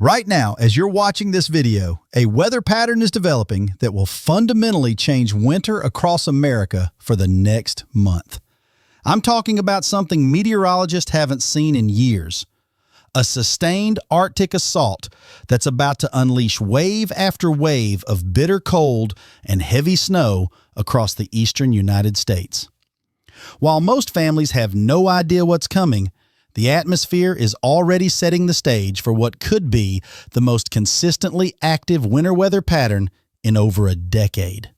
Right now, as you're watching this video, a weather pattern is developing that will fundamentally change winter across America for the next month. I'm talking about something meteorologists haven't seen in years. A sustained Arctic assault that's about to unleash wave after wave of bitter cold and heavy snow across the eastern United States. While most families have no idea what's coming, the atmosphere is already setting the stage for what could be the most consistently active winter weather pattern in over a decade.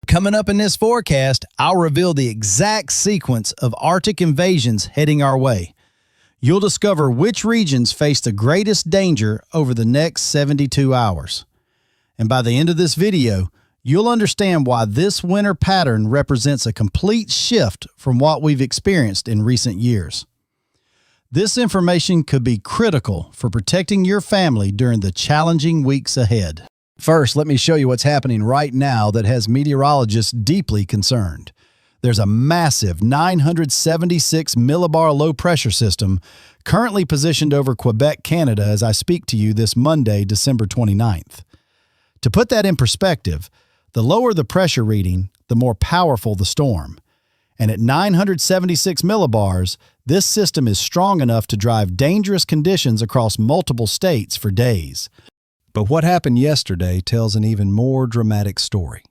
Coming up in this forecast, I'll reveal the exact sequence of Arctic invasions heading our way. You'll discover which regions face the greatest danger over the next 72 hours. And by the end of this video, you'll understand why this winter pattern represents a complete shift from what we've experienced in recent years. This information could be critical for protecting your family during the challenging weeks ahead. First, let me show you what's happening right now that has meteorologists deeply concerned. There's a massive 976 millibar low-pressure system currently positioned over Quebec, Canada, as I speak to you this Monday, December 29th. To put that in perspective, the lower the pressure reading, the more powerful the storm. And at 976 millibars, this system is strong enough to drive dangerous conditions across multiple states for days. But what happened yesterday tells an even more dramatic story.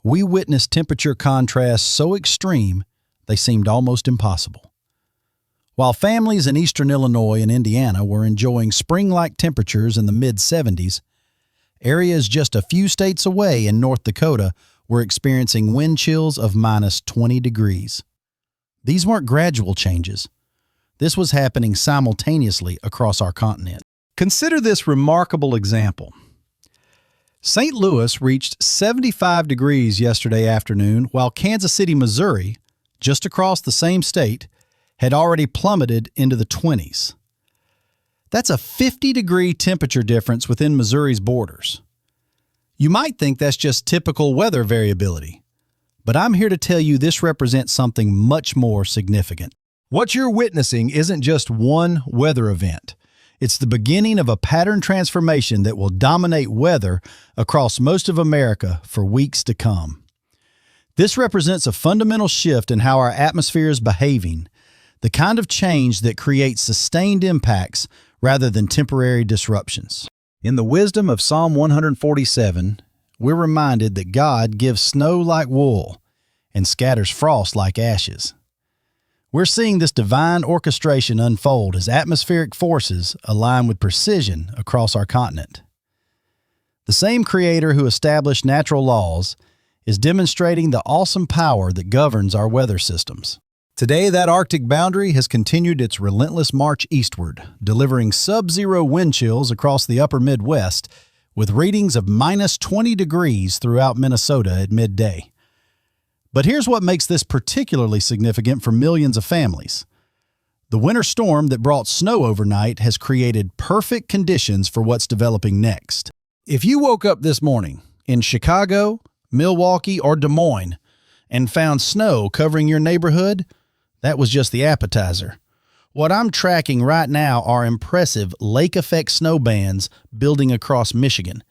We witnessed temperature contrasts so extreme, they seemed almost impossible. While families in eastern Illinois and Indiana were enjoying spring-like temperatures in the mid-70s, areas just a few states away in North Dakota were experiencing wind chills of minus 20 degrees. These weren't gradual changes. This was happening simultaneously across our continent. Consider this remarkable example. St. Louis reached 75 degrees yesterday afternoon, while Kansas City, Missouri, just across the same state, had already plummeted into the 20s. That's a 50-degree temperature difference within Missouri's borders. You might think that's just typical weather variability, but I'm here to tell you this represents something much more significant. What you're witnessing isn't just one weather event. It's the beginning of a pattern transformation that will dominate weather across most of America for weeks to come. This represents a fundamental shift in how our atmosphere is behaving, the kind of change that creates sustained impacts rather than temporary disruptions. In the wisdom of Psalm 147, we're reminded that God gives snow like wool and scatters frost like ashes. We're seeing this divine orchestration unfold as atmospheric forces align with precision across our continent. The same Creator who established natural laws is demonstrating the awesome power that governs our weather systems. Today, that Arctic boundary has continued its relentless march eastward, delivering sub-zero wind chills across the upper Midwest, with readings of minus 20 degrees throughout Minnesota at midday. But here's what makes this particularly significant for millions of families. The winter storm that brought snow overnight has created perfect conditions for what's developing next. If you woke up this morning in Chicago, Milwaukee, or Des Moines and found snow covering your neighborhood, that was just the appetizer. What I'm tracking right now are impressive lake-effect snow bands building across Michigan,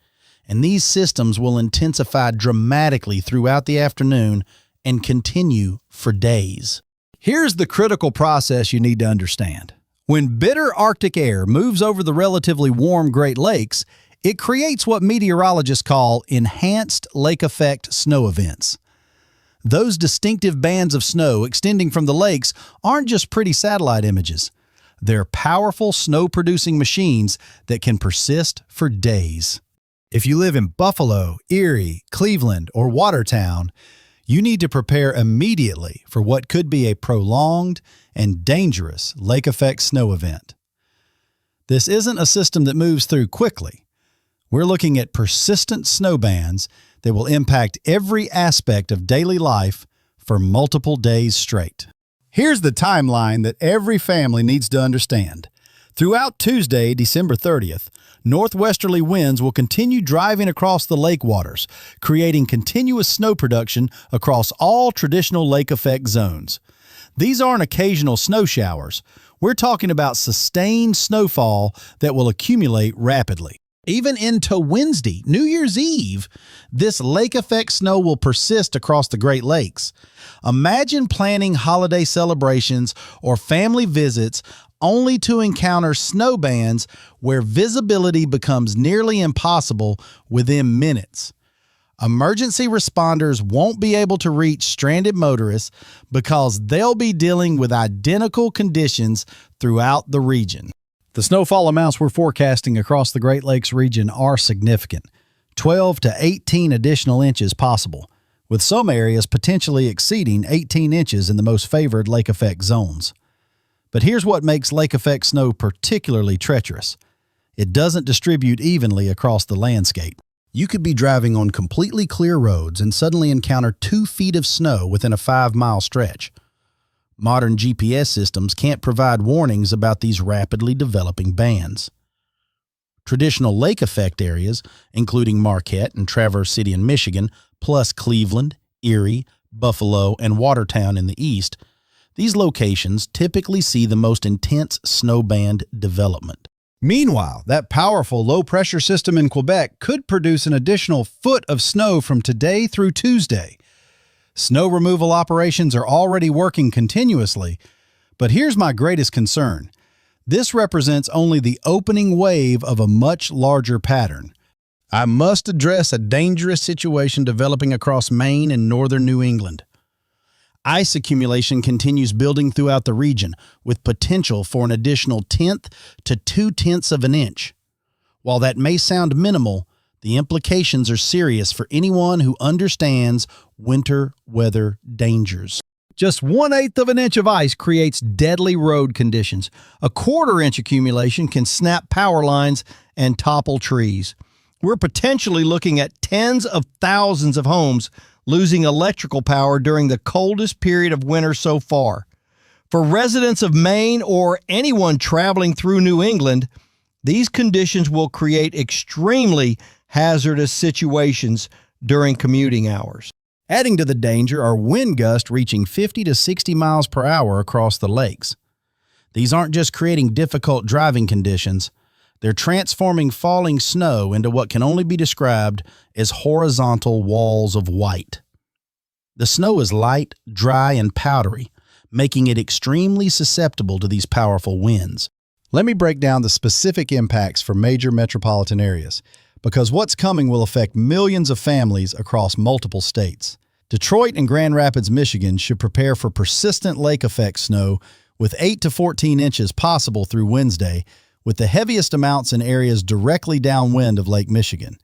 and these systems will intensify dramatically throughout the afternoon and continue for days. Here's the critical process you need to understand. When bitter Arctic air moves over the relatively warm Great Lakes, it creates what meteorologists call enhanced lake-effect snow events. Those distinctive bands of snow extending from the lakes aren't just pretty satellite images. They're powerful snow-producing machines that can persist for days. If you live in Buffalo, Erie, Cleveland, or Watertown, you need to prepare immediately for what could be a prolonged and dangerous lake-effect snow event. This isn't a system that moves through quickly. We're looking at persistent snow bands that will impact every aspect of daily life for multiple days straight. Here's the timeline that every family needs to understand. Throughout Tuesday, December 30th, northwesterly winds will continue driving across the lake waters, creating continuous snow production across all traditional lake effect zones. These aren't occasional snow showers. We're talking about sustained snowfall that will accumulate rapidly. Even into Wednesday, New Year's Eve, this lake effect snow will persist across the Great Lakes. Imagine planning holiday celebrations or family visits only to encounter snow bands where visibility becomes nearly impossible within minutes. Emergency responders won't be able to reach stranded motorists because they'll be dealing with identical conditions throughout the region. The snowfall amounts we're forecasting across the Great Lakes region are significant, 12 to 18 additional inches possible, with some areas potentially exceeding 18 inches in the most favored lake effect zones. But here's what makes lake effect snow particularly treacherous. It doesn't distribute evenly across the landscape. You could be driving on completely clear roads and suddenly encounter 2 feet of snow within a 5-mile stretch. Modern GPS systems can't provide warnings about these rapidly developing bands. Traditional lake effect areas, including Marquette and Traverse City in Michigan, plus Cleveland, Erie, Buffalo, and Watertown in the east, these locations typically see the most intense snow band development. Meanwhile, that powerful low-pressure system in Quebec could produce an additional foot of snow from today through Tuesday. Snow removal operations are already working continuously, but here's my greatest concern. This represents only the opening wave of a much larger pattern. I must address a dangerous situation developing across Maine and northern New England. Ice accumulation continues building throughout the region, with potential for an additional 1/10 to 2/10 of an inch. While that may sound minimal, the implications are serious for anyone who understands winter weather dangers. Just 1/8 of an inch of ice creates deadly road conditions. A 1/4 inch accumulation can snap power lines and topple trees. We're potentially looking at tens of thousands of homes losing electrical power during the coldest period of winter so far. For residents of Maine or anyone traveling through New England, these conditions will create extremely hazardous situations during commuting hours. Adding to the danger are wind gusts reaching 50 to 60 miles per hour across the lakes. These aren't just creating difficult driving conditions, they're transforming falling snow into what can only be described as horizontal walls of white. The snow is light, dry, and powdery, making it extremely susceptible to these powerful winds. Let me break down the specific impacts for major metropolitan areas, because what's coming will affect millions of families across multiple states. Detroit and Grand Rapids, Michigan should prepare for persistent lake effect snow with 8 to 14 inches possible through Wednesday, with the heaviest amounts in areas directly downwind of Lake Michigan.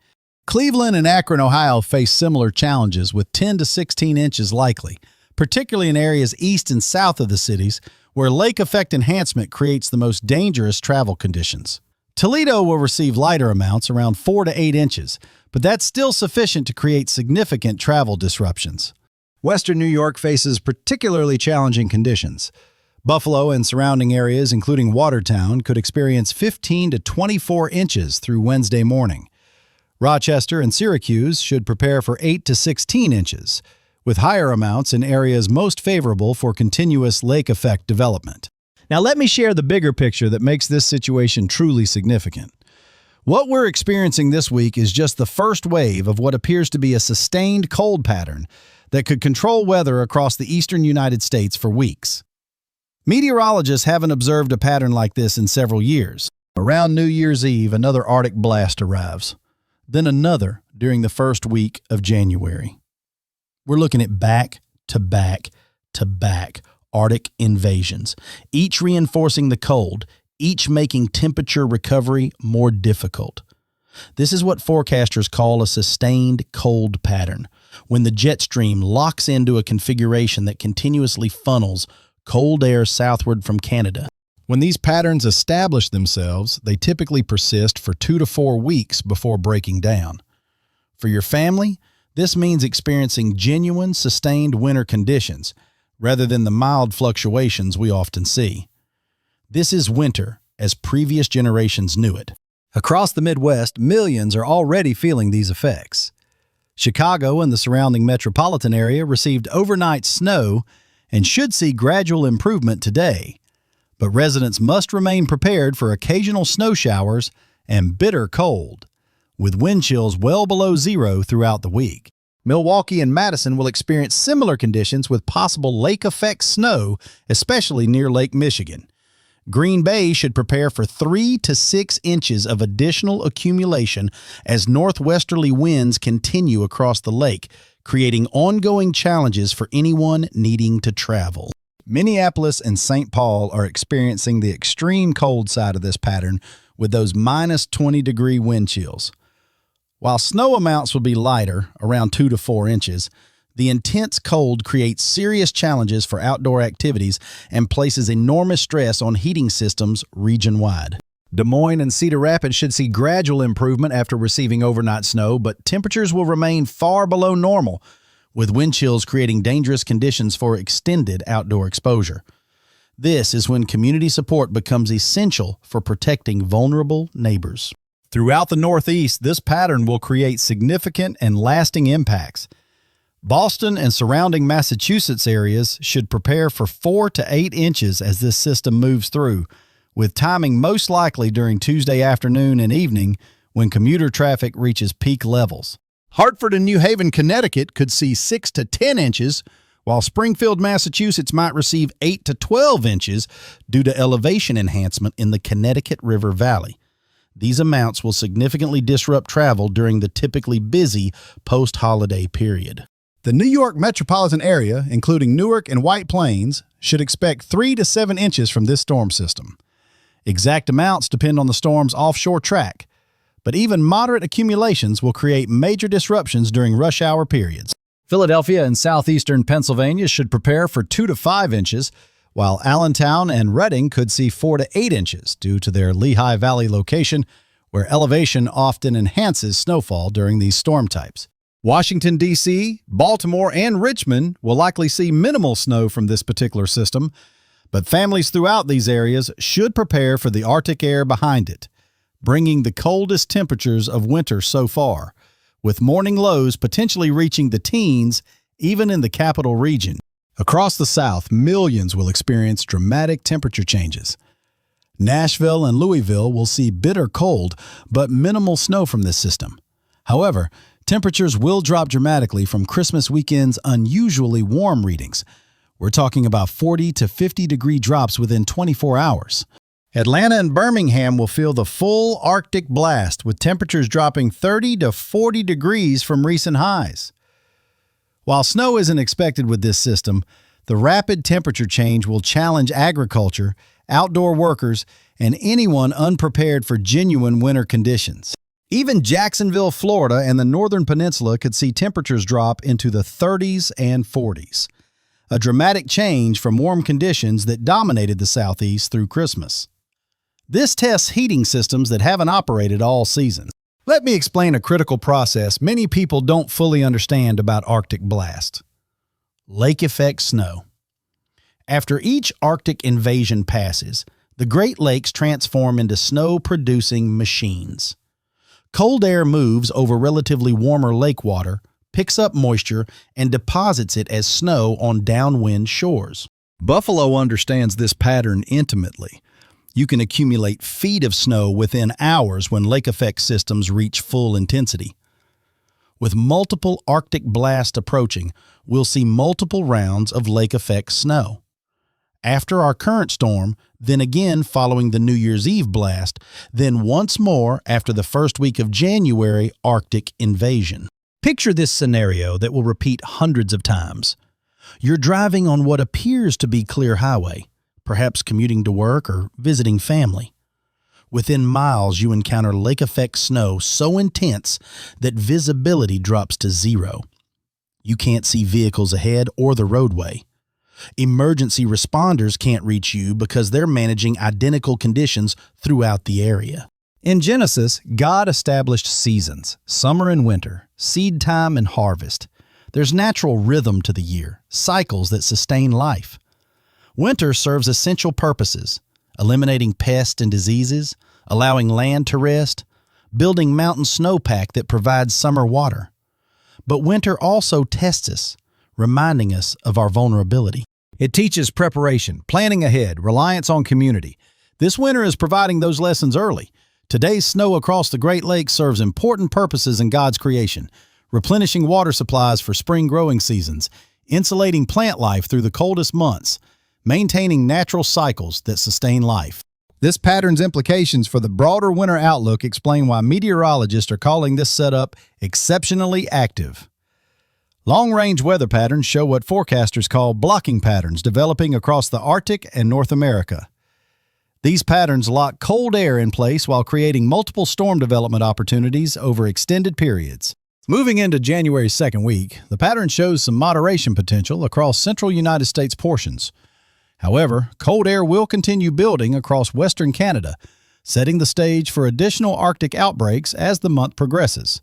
Cleveland and Akron, Ohio face similar challenges with 10 to 16 inches likely, particularly in areas east and south of the cities where lake effect enhancement creates the most dangerous travel conditions. Toledo will receive lighter amounts, around 4 to 8 inches, but that's still sufficient to create significant travel disruptions. Western New York faces particularly challenging conditions. Buffalo and surrounding areas, including Watertown, could experience 15 to 24 inches through Wednesday morning. Rochester and Syracuse should prepare for 8 to 16 inches, with higher amounts in areas most favorable for continuous lake effect development. Now let me share the bigger picture that makes this situation truly significant. What we're experiencing this week is just the first wave of what appears to be a sustained cold pattern that could control weather across the eastern United States for weeks. Meteorologists haven't observed a pattern like this in several years. Around New Year's Eve, another Arctic blast arrives, then another during the first week of January. We're looking at back-to-back Arctic invasions, each reinforcing the cold, each making temperature recovery more difficult. This is what forecasters call a sustained cold pattern, when the jet stream locks into a configuration that continuously funnels cold air southward from Canada. When these patterns establish themselves, they typically persist for 2 to 4 weeks before breaking down. For your family, this means experiencing genuine, sustained winter conditions, rather than the mild fluctuations we often see. This is winter, as previous generations knew it. Across the Midwest, millions are already feeling these effects. Chicago and the surrounding metropolitan area received overnight snow and should see gradual improvement today. but residents must remain prepared for occasional snow showers and bitter cold, with wind chills well below zero throughout the week. Milwaukee and Madison will experience similar conditions with possible lake-effect snow, especially near Lake Michigan. Green Bay should prepare for 3 to 6 inches of additional accumulation as northwesterly winds continue across the lake, creating ongoing challenges for anyone needing to travel. Minneapolis and St. Paul are experiencing the extreme cold side of this pattern with those minus 20-degree wind chills. While snow amounts will be lighter, around 2 to 4 inches, the intense cold creates serious challenges for outdoor activities and places enormous stress on heating systems region-wide. Des Moines and Cedar Rapids should see gradual improvement after receiving overnight snow, but temperatures will remain far below normal, with wind chills creating dangerous conditions for extended outdoor exposure. This is when community support becomes essential for protecting vulnerable neighbors. Throughout the Northeast, this pattern will create significant and lasting impacts. Boston and surrounding Massachusetts areas should prepare for 4 to 8 inches as this system moves through, with timing most likely during Tuesday afternoon and evening when commuter traffic reaches peak levels. Hartford and New Haven, Connecticut could see 6 to 10 inches, while Springfield, Massachusetts might receive 8 to 12 inches due to elevation enhancement in the Connecticut River Valley. These amounts will significantly disrupt travel during the typically busy post-holiday period. The New York metropolitan area, including Newark and White Plains, should expect 3 to 7 inches from this storm system. Exact amounts depend on the storm's offshore track, but even moderate accumulations will create major disruptions during rush hour periods. Philadelphia and southeastern Pennsylvania should prepare for 2 to 5 inches, while Allentown and Reading could see 4 to 8 inches due to their Lehigh Valley location, where elevation often enhances snowfall during these storm types. Washington, D.C., Baltimore, and Richmond will likely see minimal snow from this particular system, but families throughout these areas should prepare for the Arctic air behind it, bringing the coldest temperatures of winter so far, with morning lows potentially reaching the teens even in the capital region. Across the South, millions will experience dramatic temperature changes. Nashville and Louisville will see bitter cold, but minimal snow from this system. However, temperatures will drop dramatically from Christmas weekend's unusually warm readings. We're talking about 40 to 50-degree drops within 24 hours. Atlanta and Birmingham will feel the full Arctic blast, with temperatures dropping 30 to 40 degrees from recent highs. While snow isn't expected with this system, the rapid temperature change will challenge agriculture, outdoor workers, and anyone unprepared for genuine winter conditions. Even Jacksonville, Florida, and the Northern Peninsula could see temperatures drop into the 30s and 40s, a dramatic change from warm conditions that dominated the Southeast through Christmas. This tests heating systems that haven't operated all season. Let me explain a critical process many people don't fully understand about Arctic blast. Lake effect snow. After each Arctic invasion passes, the Great Lakes transform into snow-producing machines. Cold air moves over relatively warmer lake water, picks up moisture, and deposits it as snow on downwind shores. Buffalo understands this pattern intimately. You can accumulate feet of snow within hours when lake effect systems reach full intensity. With multiple Arctic blasts approaching, we'll see multiple rounds of lake effect snow. After our current storm, then again following the New Year's Eve blast, then once more after the first week of January Arctic invasion. Picture this scenario that will repeat hundreds of times. You're driving on what appears to be clear highway, perhaps commuting to work or visiting family. Within miles, you encounter lake effect snow so intense that visibility drops to zero. You can't see vehicles ahead or the roadway. Emergency responders can't reach you because they're managing identical conditions throughout the area. In Genesis, God established seasons, summer and winter, seed time and harvest. There's natural rhythm to the year, cycles that sustain life. Winter serves essential purposes, eliminating pests and diseases, allowing land to rest, building mountain snowpack that provides summer water. But winter also tests us, reminding us of our vulnerability. It teaches preparation, planning ahead, reliance on community. This winter is providing those lessons early. Today's snow across the Great Lakes serves important purposes in God's creation, replenishing water supplies for spring growing seasons, insulating plant life through the coldest months, maintaining natural cycles that sustain life. This pattern's implications for the broader winter outlook explain why meteorologists are calling this setup exceptionally active. Long-range weather patterns show what forecasters call blocking patterns developing across the Arctic and North America. These patterns lock cold air in place while creating multiple storm development opportunities over extended periods. Moving into January's second week, the pattern shows some moderation potential across central United States portions. However, cold air will continue building across western Canada, setting the stage for additional Arctic outbreaks as the month progresses.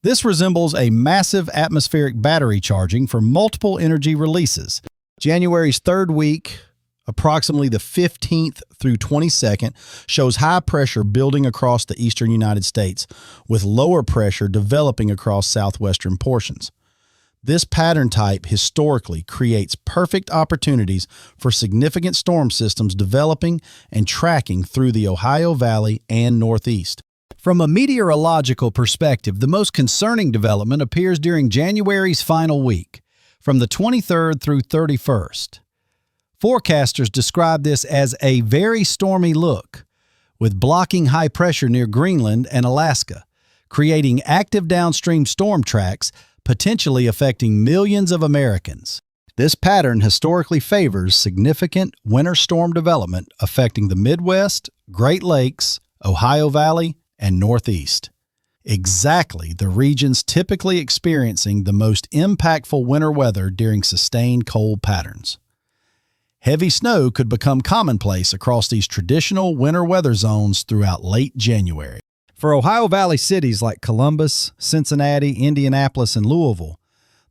This resembles a massive atmospheric battery charging for multiple energy releases. January's third week, approximately the 15th through 22nd, shows high pressure building across the eastern United States, with lower pressure developing across southwestern portions. This pattern type historically creates perfect opportunities for significant storm systems developing and tracking through the Ohio Valley and Northeast. From a meteorological perspective, the most concerning development appears during January's final week, from the 23rd through 31st. Forecasters describe this as a very stormy look, with blocking high pressure near Greenland and Alaska, creating active downstream storm tracks, potentially affecting millions of Americans. This pattern historically favors significant winter storm development affecting the Midwest, Great Lakes, Ohio Valley, and Northeast. Exactly the regions typically experiencing the most impactful winter weather during sustained cold patterns. Heavy snow could become commonplace across these traditional winter weather zones throughout late January. For Ohio Valley cities like Columbus, Cincinnati, Indianapolis, and Louisville,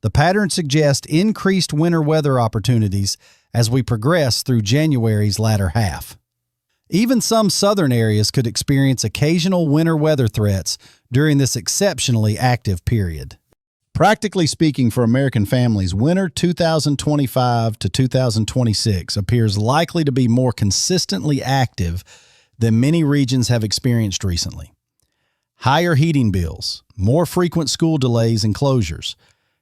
the pattern suggests increased winter weather opportunities as we progress through January's latter half. Even some southern areas could experience occasional winter weather threats during this exceptionally active period. Practically speaking, for American families, winter 2025 to 2026 appears likely to be more consistently active than many regions have experienced recently. Higher heating bills, more frequent school delays and closures,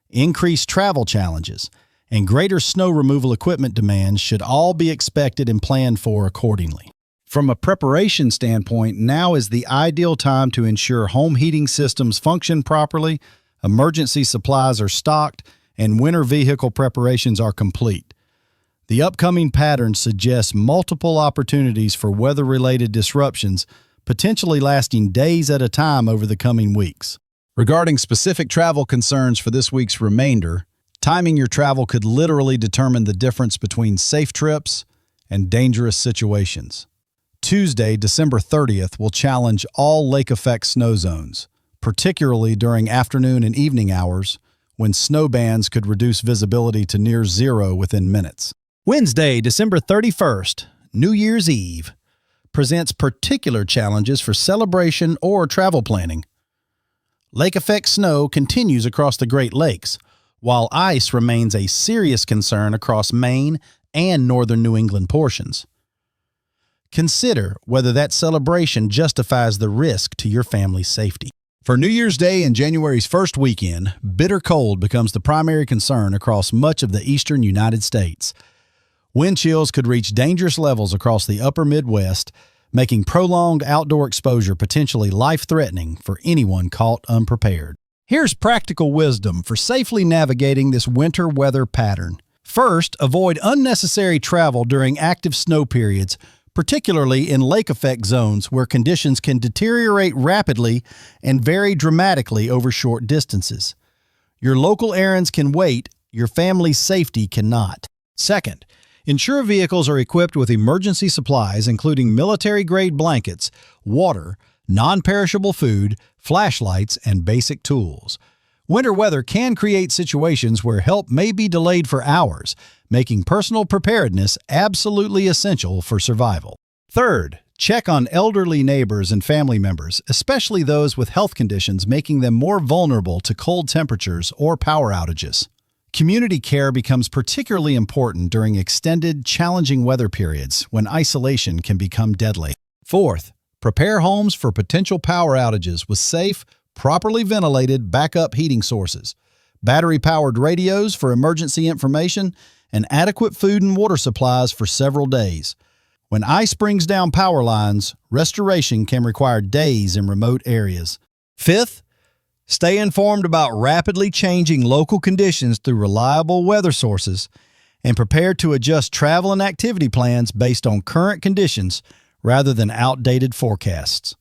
increased travel challenges, and greater snow removal equipment demands should all be expected and planned for accordingly. From a preparation standpoint, now is the ideal time to ensure home heating systems function properly, emergency supplies are stocked, and winter vehicle preparations are complete. The upcoming pattern suggests multiple opportunities for weather-related disruptions, potentially lasting days at a time over the coming weeks. Regarding specific travel concerns for this week's remainder, timing your travel could literally determine the difference between safe trips and dangerous situations. Tuesday, December 30th, will challenge all lake-effect snow zones, particularly during afternoon and evening hours when snow bands could reduce visibility to near zero within minutes. Wednesday, December 31st, New Year's Eve, presents particular challenges for celebration or travel planning. Lake-effect snow continues across the Great Lakes, while ice remains a serious concern across Maine and northern New England portions. Consider whether that celebration justifies the risk to your family's safety. For New Year's Day and January's first weekend, bitter cold becomes the primary concern across much of the eastern United States. Wind chills could reach dangerous levels across the upper Midwest, making prolonged outdoor exposure potentially life-threatening for anyone caught unprepared. Here's practical wisdom for safely navigating this winter weather pattern. First, avoid unnecessary travel during active snow periods, particularly in lake-effect zones where conditions can deteriorate rapidly and vary dramatically over short distances. Your local errands can wait, your family's safety cannot. Second, ensure vehicles are equipped with emergency supplies including military-grade blankets, water, non-perishable food, flashlights, and basic tools. Winter weather can create situations where help may be delayed for hours, making personal preparedness absolutely essential for survival. Third, check on elderly neighbors and family members, especially those with health conditions making them more vulnerable to cold temperatures or power outages. Community care becomes particularly important during extended, challenging weather periods when isolation can become deadly. Fourth, prepare homes for potential power outages with safe, properly ventilated backup heating sources, battery-powered radios for emergency information, and adequate food and water supplies for several days. When ice brings down power lines, restoration can require days in remote areas. Fifth, stay informed about rapidly changing local conditions through reliable weather sources and prepare to adjust travel and activity plans based on current conditions rather than outdated forecasts.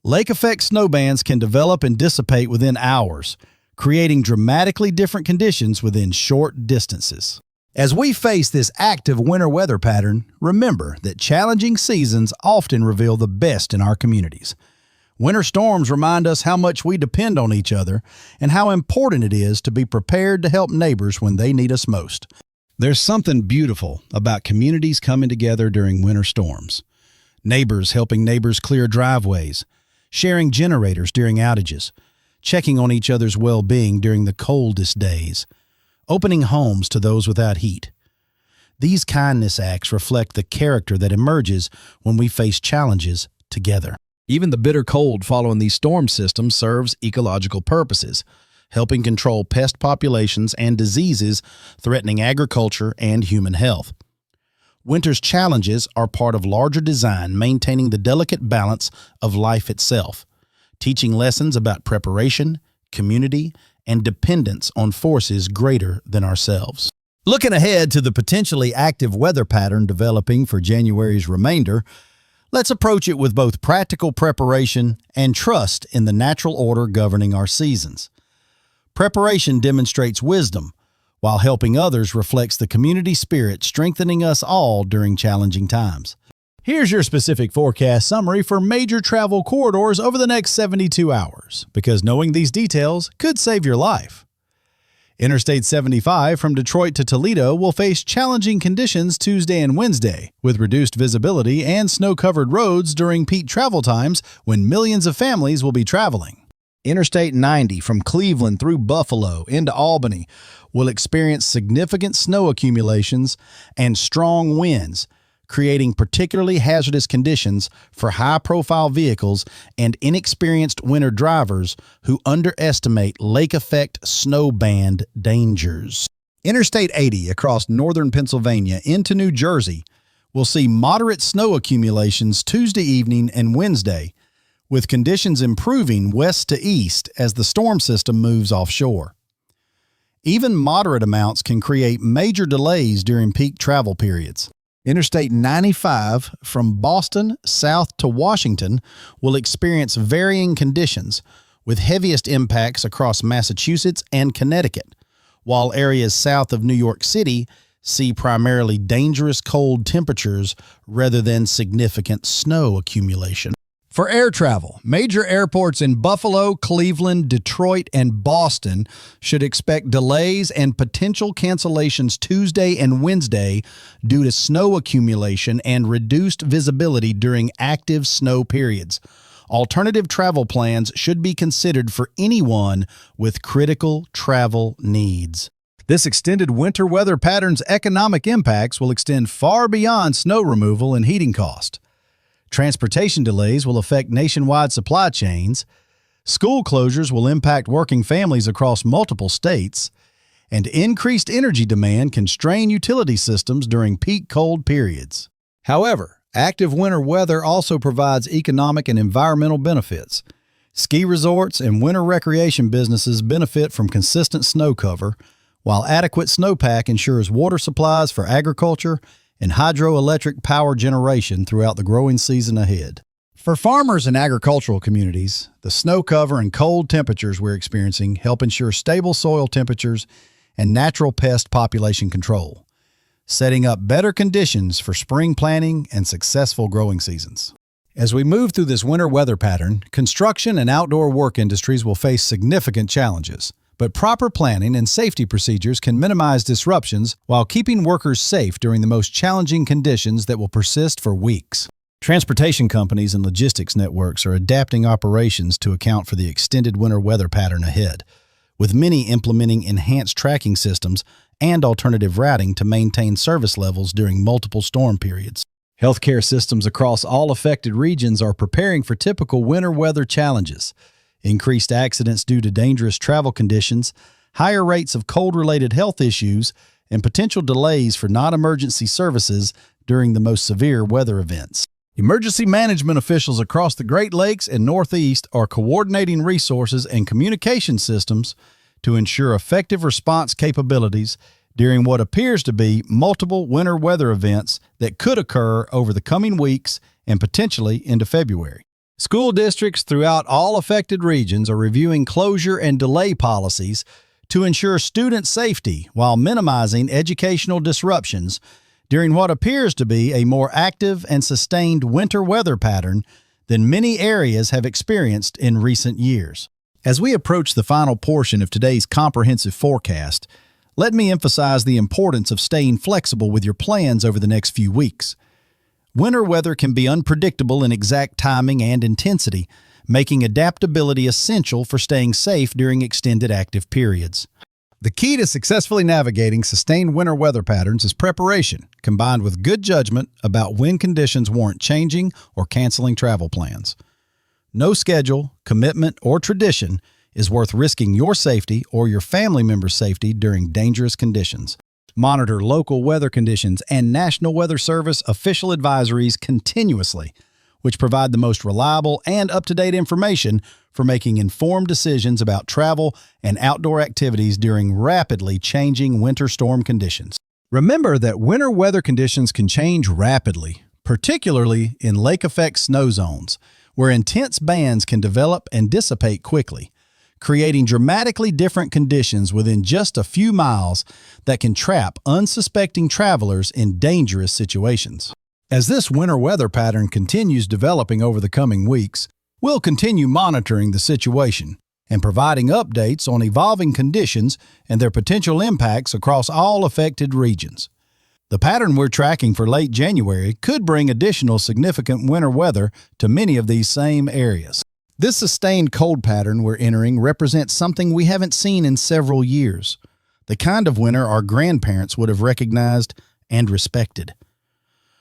Lake effect snow bands can develop and dissipate within hours, creating dramatically different conditions within short distances. As we face this active winter weather pattern, remember that challenging seasons often reveal the best in our communities. Winter storms remind us how much we depend on each other and how important it is to be prepared to help neighbors when they need us most. There's something beautiful about communities coming together during winter storms. Neighbors helping neighbors clear driveways, sharing generators during outages, checking on each other's well-being during the coldest days, opening homes to those without heat. These kindness acts reflect the character that emerges when we face challenges together. Even the bitter cold following these storm systems serves ecological purposes, helping control pest populations and diseases threatening agriculture and human health. Winter's challenges are part of larger design, maintaining the delicate balance of life itself, teaching lessons about preparation, community, and dependence on forces greater than ourselves. Looking ahead to the potentially active weather pattern developing for January's remainder, let's approach it with both practical preparation and trust in the natural order governing our seasons. Preparation demonstrates wisdom, while helping others reflects the community spirit strengthening us all during challenging times. Here's your specific forecast summary for major travel corridors over the next 72 hours, because knowing these details could save your life. Interstate 75 from Detroit to Toledo will face challenging conditions Tuesday and Wednesday, with reduced visibility and snow-covered roads during peak travel times when millions of families will be traveling. Interstate 90 from Cleveland through Buffalo into Albany will experience significant snow accumulations and strong winds, creating particularly hazardous conditions for high-profile vehicles and inexperienced winter drivers who underestimate lake-effect snow band dangers. Interstate 80 across northern Pennsylvania into New Jersey will see moderate snow accumulations Tuesday evening and Wednesday, with conditions improving west to east as the storm system moves offshore. Even moderate amounts can create major delays during peak travel periods. Interstate 95 from Boston south to Washington will experience varying conditions, with heaviest impacts across Massachusetts and Connecticut, while areas south of New York City see primarily dangerous cold temperatures rather than significant snow accumulation. For air travel, major airports in Buffalo, Cleveland, Detroit, and Boston should expect delays and potential cancellations Tuesday and Wednesday due to snow accumulation and reduced visibility during active snow periods. Alternative travel plans should be considered for anyone with critical travel needs. This extended winter weather pattern's economic impacts will extend far beyond snow removal and heating cost. Transportation delays will affect nationwide supply chains, school closures will impact working families across multiple states, and increased energy demand can strain utility systems during peak cold periods. However, active winter weather also provides economic and environmental benefits. Ski resorts and winter recreation businesses benefit from consistent snow cover, while adequate snowpack ensures water supplies for agriculture and hydroelectric power generation throughout the growing season ahead. For farmers and agricultural communities, the snow cover and cold temperatures we're experiencing help ensure stable soil temperatures and natural pest population control, setting up better conditions for spring planting and successful growing seasons. As we move through this winter weather pattern, construction and outdoor work industries will face significant challenges. But proper planning and safety procedures can minimize disruptions while keeping workers safe during the most challenging conditions that will persist for weeks. Transportation companies and logistics networks are adapting operations to account for the extended winter weather pattern ahead, with many implementing enhanced tracking systems and alternative routing to maintain service levels during multiple storm periods. Healthcare systems across all affected regions are preparing for typical winter weather challenges: increased accidents due to dangerous travel conditions, higher rates of cold-related health issues, and potential delays for non-emergency services during the most severe weather events. Emergency management officials across the Great Lakes and Northeast are coordinating resources and communication systems to ensure effective response capabilities during what appears to be multiple winter weather events that could occur over the coming weeks and potentially into February. School districts throughout all affected regions are reviewing closure and delay policies to ensure student safety while minimizing educational disruptions during what appears to be a more active and sustained winter weather pattern than many areas have experienced in recent years. As we approach the final portion of today's comprehensive forecast, let me emphasize the importance of staying flexible with your plans over the next few weeks. Winter weather can be unpredictable in exact timing and intensity, making adaptability essential for staying safe during extended active periods. The key to successfully navigating sustained winter weather patterns is preparation, combined with good judgment about when conditions warrant changing or canceling travel plans. No schedule, commitment, or tradition is worth risking your safety or your family member's safety during dangerous conditions. Monitor local weather conditions and National Weather Service official advisories continuously, which provide the most reliable and up-to-date information for making informed decisions about travel and outdoor activities during rapidly changing winter storm conditions. Remember that winter weather conditions can change rapidly, particularly in lake-effect snow zones, where intense bands can develop and dissipate quickly, creating dramatically different conditions within just a few miles that can trap unsuspecting travelers in dangerous situations. As this winter weather pattern continues developing over the coming weeks, we'll continue monitoring the situation and providing updates on evolving conditions and their potential impacts across all affected regions. The pattern we're tracking for late January could bring additional significant winter weather to many of these same areas. This sustained cold pattern we're entering represents something we haven't seen in several years, the kind of winter our grandparents would have recognized and respected.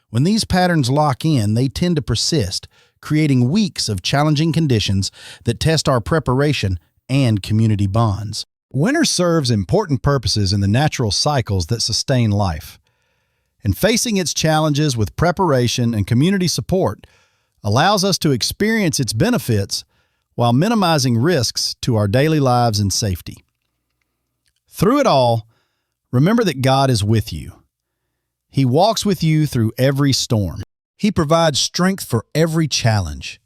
When these patterns lock in, they tend to persist, creating weeks of challenging conditions that test our preparation and community bonds. Winter serves important purposes in the natural cycles that sustain life, and facing its challenges with preparation and community support allows us to experience its benefits while minimizing risks to our daily lives and safety. Through it all, remember that God is with you. He walks with you through every storm. He provides strength for every challenge.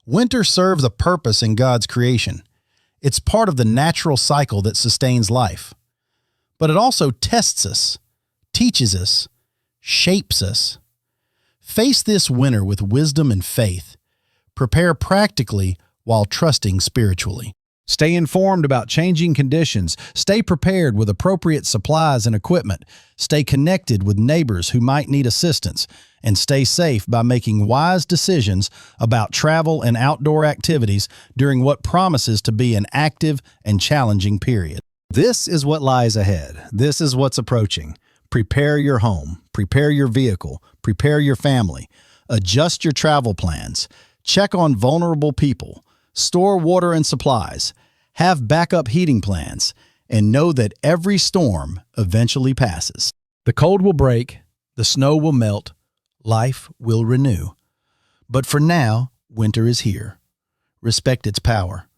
Winter serves a purpose in God's creation. It's part of the natural cycle that sustains life. But it also tests us, teaches us, shapes us. Face this winter with wisdom and faith. Prepare practically while trusting spiritually. Stay informed about changing conditions. Stay prepared with appropriate supplies and equipment. Stay connected with neighbors who might need assistance. And stay safe by making wise decisions about travel and outdoor activities during what promises to be an active and challenging period. This is what lies ahead. This is what's approaching. Prepare your home. Prepare your vehicle. Prepare your family. Adjust your travel plans. Check on vulnerable people. Store water and supplies, have backup heating plans, and know that every storm eventually passes. The cold will break, the snow will melt, life will renew. But for now, winter is here. Respect its power.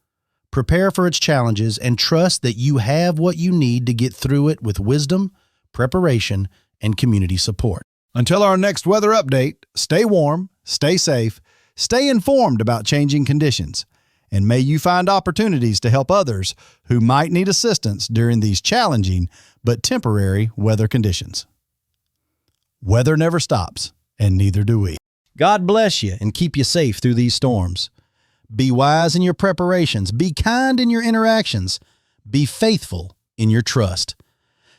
Prepare for its challenges and trust that you have what you need to get through it with wisdom, preparation, and community support. Until our next weather update, stay warm, stay safe, stay informed about changing conditions. And may you find opportunities to help others who might need assistance during these challenging but temporary weather conditions. Weather never stops, and neither do we. God bless you and keep you safe through these storms. Be wise in your preparations. Be kind in your interactions. Be faithful in your trust.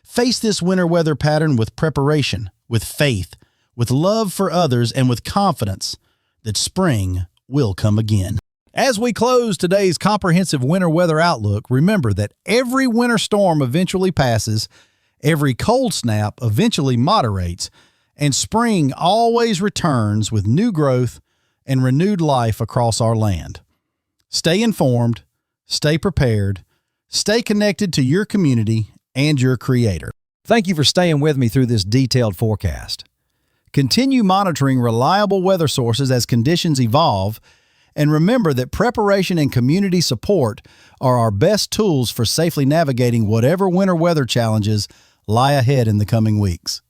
Face this winter weather pattern with preparation, with faith, with love for others, and with confidence that spring will come again. As we close today's comprehensive winter weather outlook, remember that every winter storm eventually passes, every cold snap eventually moderates, and spring always returns with new growth and renewed life across our land. Stay informed, stay prepared, stay connected to your community and your Creator. Thank you for staying with me through this detailed forecast. Continue monitoring reliable weather sources as conditions evolve, and remember that preparation and community support are our best tools for safely navigating whatever winter weather challenges lie ahead in the coming weeks.